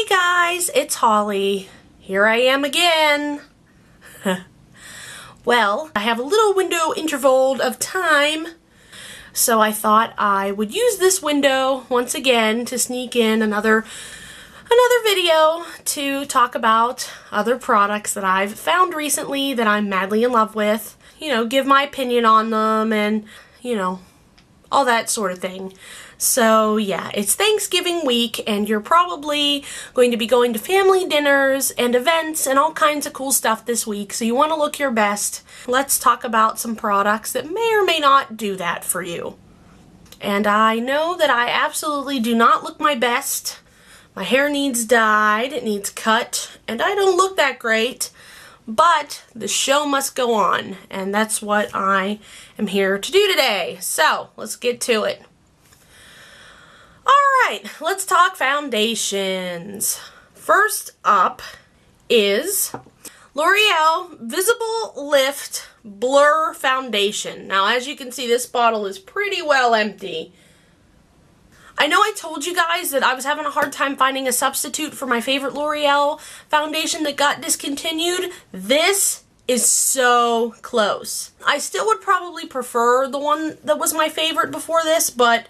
guys, it's Holly. Here I am again. Well, I have a little window interval of time, so I thought I would use this window once again to sneak in another video to talk about other products that I've found recently that I'm madly in love with. You know, give my opinion on them and, you know, all that sort of thing. So yeah, it's Thanksgiving week and you're probably going to be going to family dinners and events and all kinds of cool stuff this week, so you want to look your best. Let's talk about some products that may or may not do that for you. And I know that I absolutely do not look my best. My hair needs dyed, it needs cut, and I don't look that great. But the show must go on, and that's what I am here to do today. So, let's get to it. Alright, let's talk foundations. First up is L'Oreal Visible Lift Blur Foundation. Now, as you can see, this bottle is pretty well empty. I know I told you guys that I was having a hard time finding a substitute for my favorite L'Oreal foundation that got discontinued. This is so close. I still would probably prefer the one that was my favorite before this, but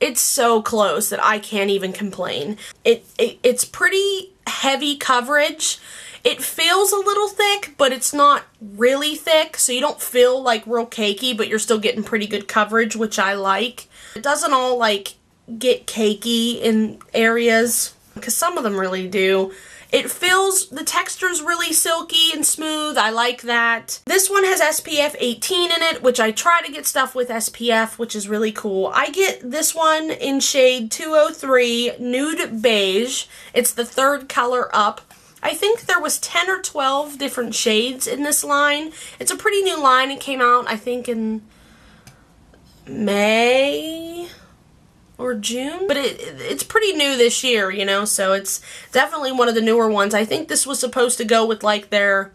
it's so close that I can't even complain. It's pretty heavy coverage. It feels a little thick, but it's not really thick, so you don't feel like real cakey, but you're still getting pretty good coverage, which I like. It doesn't all like get cakey in areas, because some of them really do. It feels, the texture's really silky and smooth. I like that. This one has SPF 18 in it, which I try to get stuff with SPF, which is really cool. I get this one in shade 203 Nude Beige. It's the third color up. I think there was 10 or 12 different shades in this line. It's a pretty new line. It came out, I think, in May or June, but it's pretty new this year, you know, so it's definitely one of the newer ones. I think this was supposed to go with like their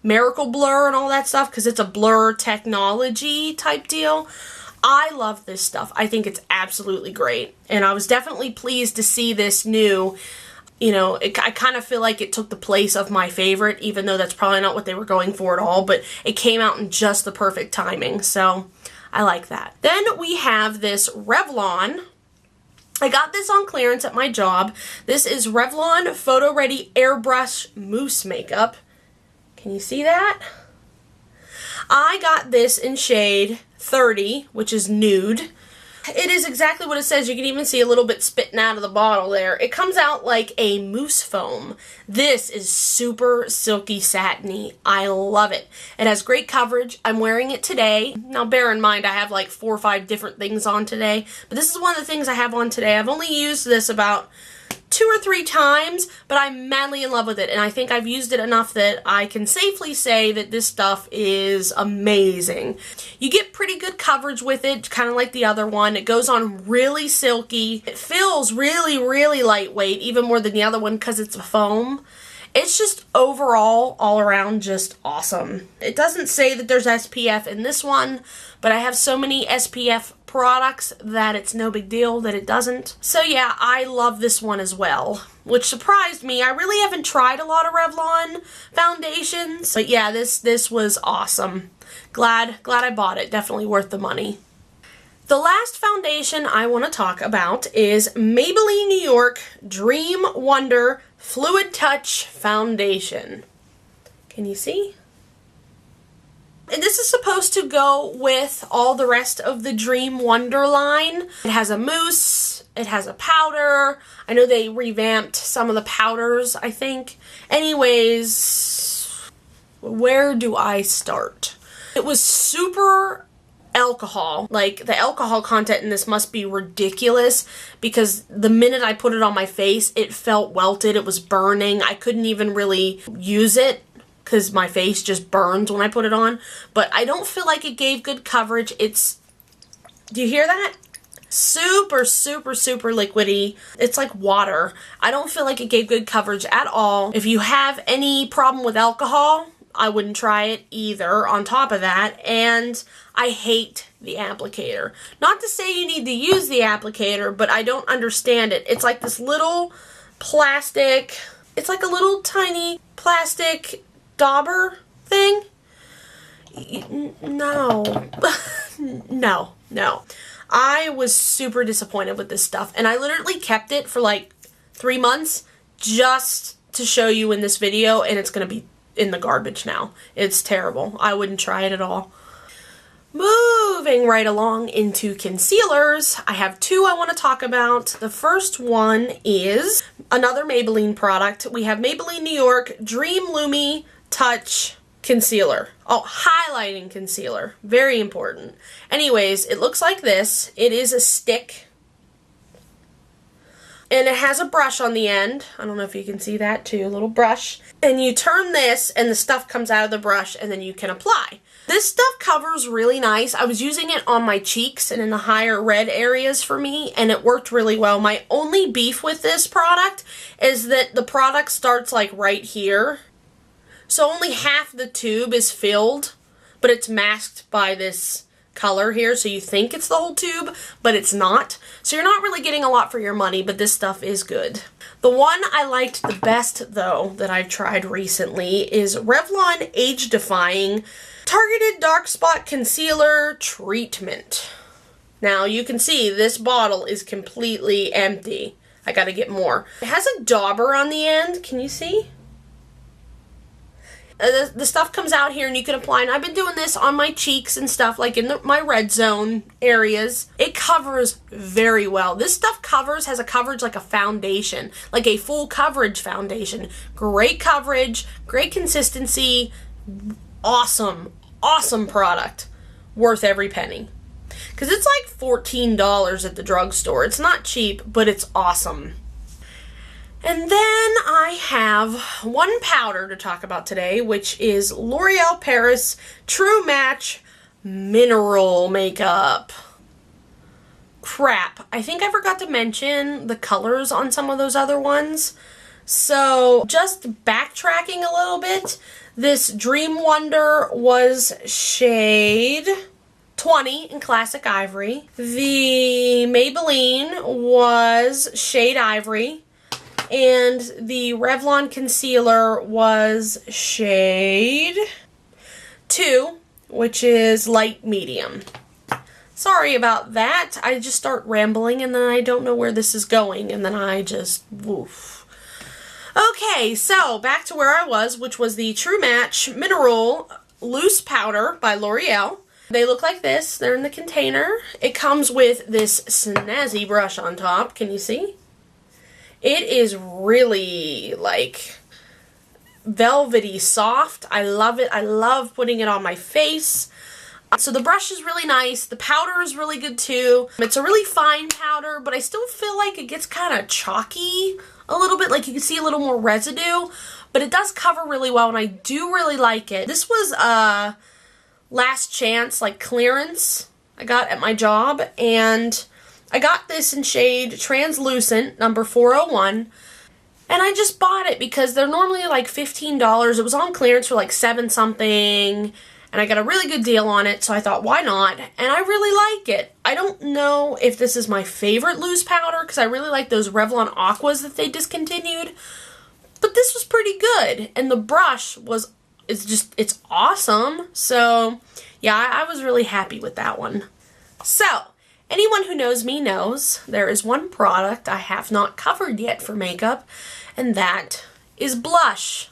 Miracle Blur and all that stuff, because it's a blur technology type deal. I love this stuff. I think it's absolutely great, and I was definitely pleased to see this new. You know, I kind of feel like it took the place of my favorite, even though that's probably not what they were going for at all, but it came out in just the perfect timing, so I like that. Then we have this Revlon. I got this on clearance at my job. This is Revlon Photo Ready Airbrush Mousse Makeup. Can you see that? I got this in shade 30, which is nude. It is exactly what it says. You can even see a little bit spitting out of the bottle there. It comes out like a mousse foam. This is super silky satiny. I love it. It has great coverage. I'm wearing it today. Now bear in mind I have like 4 or 5 different things on today, but this is one of the things I have on today. I've only used this about 2 or 3 times, but I'm madly in love with it, and I think I've used it enough that I can safely say that this stuff is amazing. You get pretty good coverage with it, kind of like the other one. It goes on really silky. It feels really, really lightweight, even more than the other one because it's a foam. It's just overall, all around, just awesome. It doesn't say that there's SPF in this one, but I have so many SPF products that it's no big deal that it doesn't. So yeah, I love this one as well, which surprised me. I really haven't tried a lot of Revlon foundations, but yeah, this was awesome. Glad I bought it. Definitely worth the money. The last foundation I want to talk about is Maybelline New York Dream Wonder Fluid Touch Foundation. Can you see? And this is supposed to go with all the rest of the Dream Wonder line. It has a mousse, it has a powder. I know they revamped some of the powders, I think. Anyways, where do I start? It was super alcohol. Like, the alcohol content in this must be ridiculous, because the minute I put it on my face, it felt welted, it was burning. I couldn't even really use it because my face just burns when I put it on. But I don't feel like it gave good coverage. It's, do you hear that? Super, super, super liquidy. It's like water. I don't feel like it gave good coverage at all. If you have any problem with alcohol, I wouldn't try it either on top of that. And I hate the applicator. Not to say you need to use the applicator, but I don't understand it. It's like this little plastic, it's like a little tiny plastic dauber thing. No. No. I was super disappointed with this stuff, and I literally kept it for like 3 months just to show you in this video, and it's gonna be in the garbage now. It's terrible. I wouldn't try it at all. Moving right along into concealers, I have two I want to talk about. The first one is another Maybelline product. We have Maybelline New York Dream Lumi Touch Concealer. Oh, highlighting concealer. Very important. Anyways, it looks like this. It is a stick. And it has a brush on the end. I don't know if you can see that too, a little brush. And you turn this and the stuff comes out of the brush and then you can apply. This stuff covers really nice. I was using it on my cheeks and in the higher red areas for me, and it worked really well. My only beef with this product is that the product starts like right here. So only half the tube is filled, but it's masked by this color here, so you think it's the whole tube, but it's not. So you're not really getting a lot for your money, but this stuff is good. The one I liked the best, though, that I've tried recently is Revlon Age Defying Targeted Dark Spot Concealer Treatment. Now, you can see this bottle is completely empty. I gotta get more. It has a dauber on the end. Can you see? The stuff comes out here and you can apply, and I've been doing this on my cheeks and stuff, like in my red zone areas. It covers very well. This stuff has a coverage like a foundation, like a full coverage foundation. Great coverage, great consistency, awesome product. Worth every penny. Because it's like $14 at the drugstore. It's not cheap, but it's awesome. And then I have one powder to talk about today, which is L'Oreal Paris True Match Mineral Makeup. Crap, I think I forgot to mention the colors on some of those other ones. So, just backtracking a little bit, this Dream Wonder was shade 20 in Classic Ivory. The Maybelline was shade Ivory. And the Revlon concealer was shade 2, which is light medium. Sorry about that. I just start rambling and then I don't know where this is going, and then I just woof. Okay, so back to where I was, which was the True Match Mineral Loose Powder by L'Oreal. They look like this. They're in the container. It comes with this snazzy brush on top. Can you see? It is really, like, velvety soft. I love it. I love putting it on my face. So the brush is really nice. The powder is really good, too. It's a really fine powder, but I still feel like it gets kind of chalky a little bit. Like, you can see a little more residue. But it does cover really well, and I do really like it. This was a last chance, like, clearance I got at my job, and I got this in shade Translucent, number 401, and I just bought it because they're normally like $15. It was on clearance for like $7 something, and I got a really good deal on it, so I thought, why not? And I really like it. I don't know if this is my favorite loose powder, because I really like those Revlon Aquas that they discontinued, but this was pretty good, and the brush it's awesome. So, yeah, I was really happy with that one. So, anyone who knows me knows there is one product I have not covered yet for makeup, and that is blush.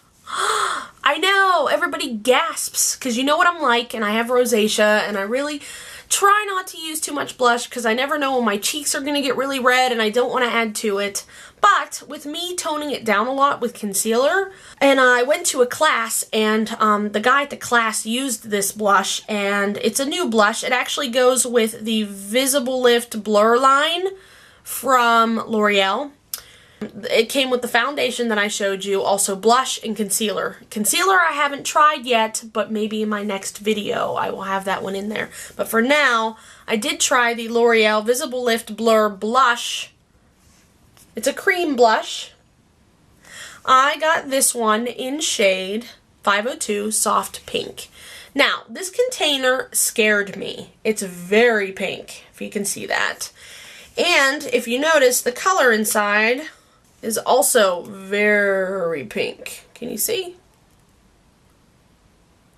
I know, everybody gasps, because you know what I'm like, and I have rosacea, and I really try not to use too much blush, because I never know when my cheeks are going to get really red, and I don't want to add to it. But with me toning it down a lot with concealer, and I went to a class, and the guy at the class used this blush, and it's a new blush. It actually goes with the Visible Lift Blur line from L'Oreal. It came with the foundation that I showed you, also blush and concealer. Concealer I haven't tried yet, but maybe in my next video I will have that one in there. But for now, I did try the L'Oreal Visible Lift Blur Blush. It's a cream blush. I got this one in shade 502 Soft Pink. Now, this container scared me. It's very pink, if you can see that. And if you notice, the color inside is also very pink. Can you see?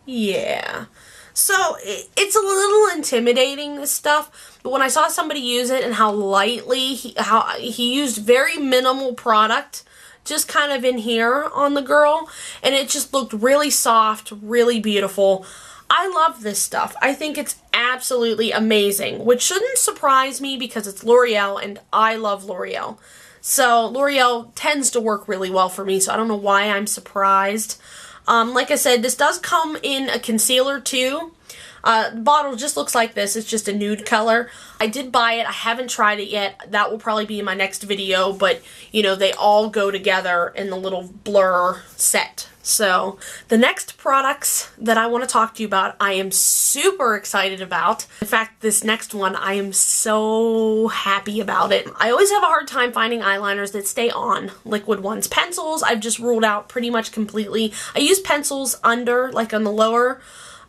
Yeah. So it's a little intimidating, this stuff, but when I saw somebody use it and how lightly, how he used very minimal product, just kind of in here on the girl, and it just looked really soft, really beautiful. I love this stuff. I think it's absolutely amazing, which shouldn't surprise me because it's L'Oreal and I love L'Oreal. So L'Oreal tends to work really well for me, so I don't know why I'm surprised. Like I said, this does come in a concealer too. The bottle just looks like this. It's just a nude color. I did buy it. I haven't tried it yet. That will probably be in my next video, but you know, they all go together in the little blur set. So the next products that I want to talk to you about, I am super excited about. In fact, this next one, I am so happy about it. I always have a hard time finding eyeliners that stay on, liquid ones. Pencils, I've just ruled out pretty much completely. I use pencils under, like on the lower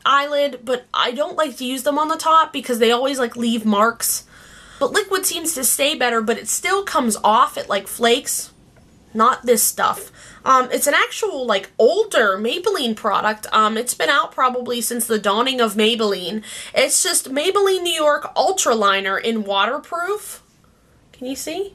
eyelid, but I don't like to use them on the top because they always like leave marks. But liquid seems to stay better, but it still comes off. It like flakes. Not this stuff. It's an actual like older Maybelline product. It's been out probably since the dawning of Maybelline. It's just Maybelline New York Ultra Liner in waterproof. Can you see?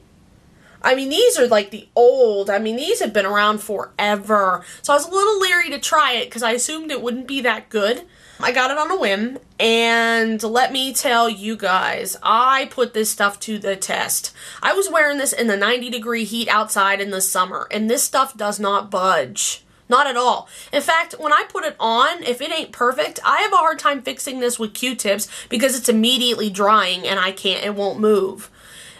I mean, these are like the old, I mean, these have been around forever. So I was a little leery to try it because I assumed it wouldn't be that good. I got it on a whim, and let me tell you guys, I put this stuff to the test. I was wearing this in the 90-degree heat outside in the summer, and this stuff does not budge. Not at all. In fact, when I put it on, if it ain't perfect, I have a hard time fixing this with Q-tips because it's immediately drying and it won't move.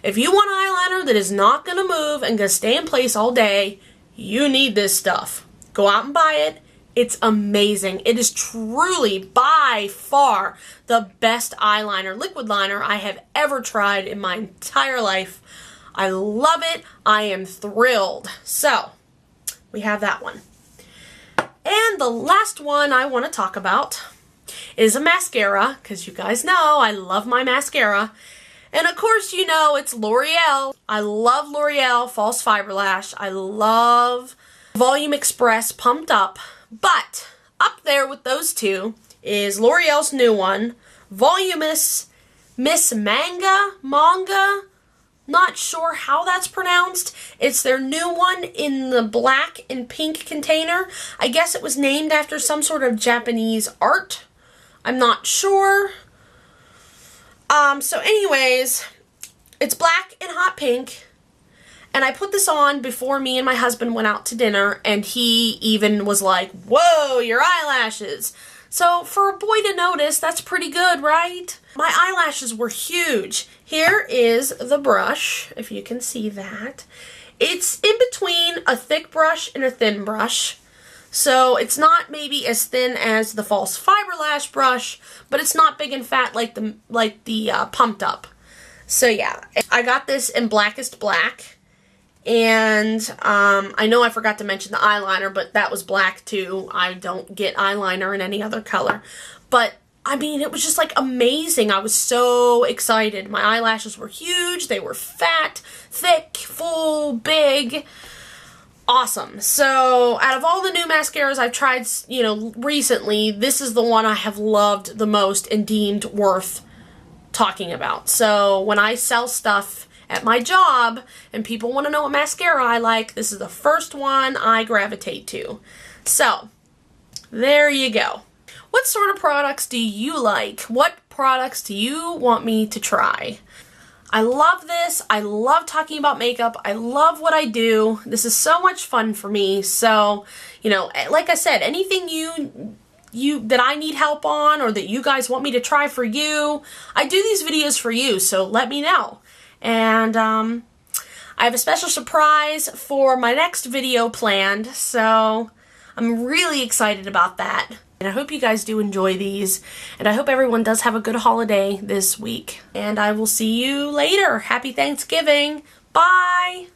If you want an eyeliner that is not going to move and going to stay in place all day, you need this stuff. Go out and buy it. It's amazing. It is truly, by far, the best eyeliner, liquid liner I have ever tried in my entire life. I love it. I am thrilled. So, we have that one. And the last one I want to talk about is a mascara, because you guys know I love my mascara. And of course, you know, it's L'Oreal. I love L'Oreal False Fiber Lash. I love Volume Express Pumped Up. But up there with those two is L'Oreal's new one, Voluminous Miss Manga. Not sure how that's pronounced. It's their new one in the black and pink container. I guess it was named after some sort of Japanese art. I'm not sure. So anyways, it's black and hot pink. And I put this on before me and my husband went out to dinner, and he even was like, "Whoa, your eyelashes." So for a boy to notice, that's pretty good, right? My eyelashes were huge. Here is the brush, if you can see that. It's in between a thick brush and a thin brush. So it's not maybe as thin as the false fiber lash brush, but it's not big and fat like the pumped up. So yeah, I got this in Blackest Black. And I know I forgot to mention the eyeliner, but that was black too. I don't get eyeliner in any other color. But, I mean, it was just like amazing. I was so excited. My eyelashes were huge. They were fat, thick, full, big. Awesome. So, out of all the new mascaras I've tried, you know, recently, this is the one I have loved the most and deemed worth talking about. So, when I sell stuff at my job and people want to know what mascara I like, this is the first one I gravitate to. So, there you go. What sort of products do you like? What products do you want me to try? I love this. I love talking about makeup. I love what I do. This is so much fun for me. So, you know, like I said, anything that I need help on or that you guys want me to try for you, I do these videos for you, so let me know. And I have a special surprise for my next video planned, so I'm really excited about that. And I hope you guys do enjoy these, and I hope everyone does have a good holiday this week. And I will see you later. Happy Thanksgiving. Bye!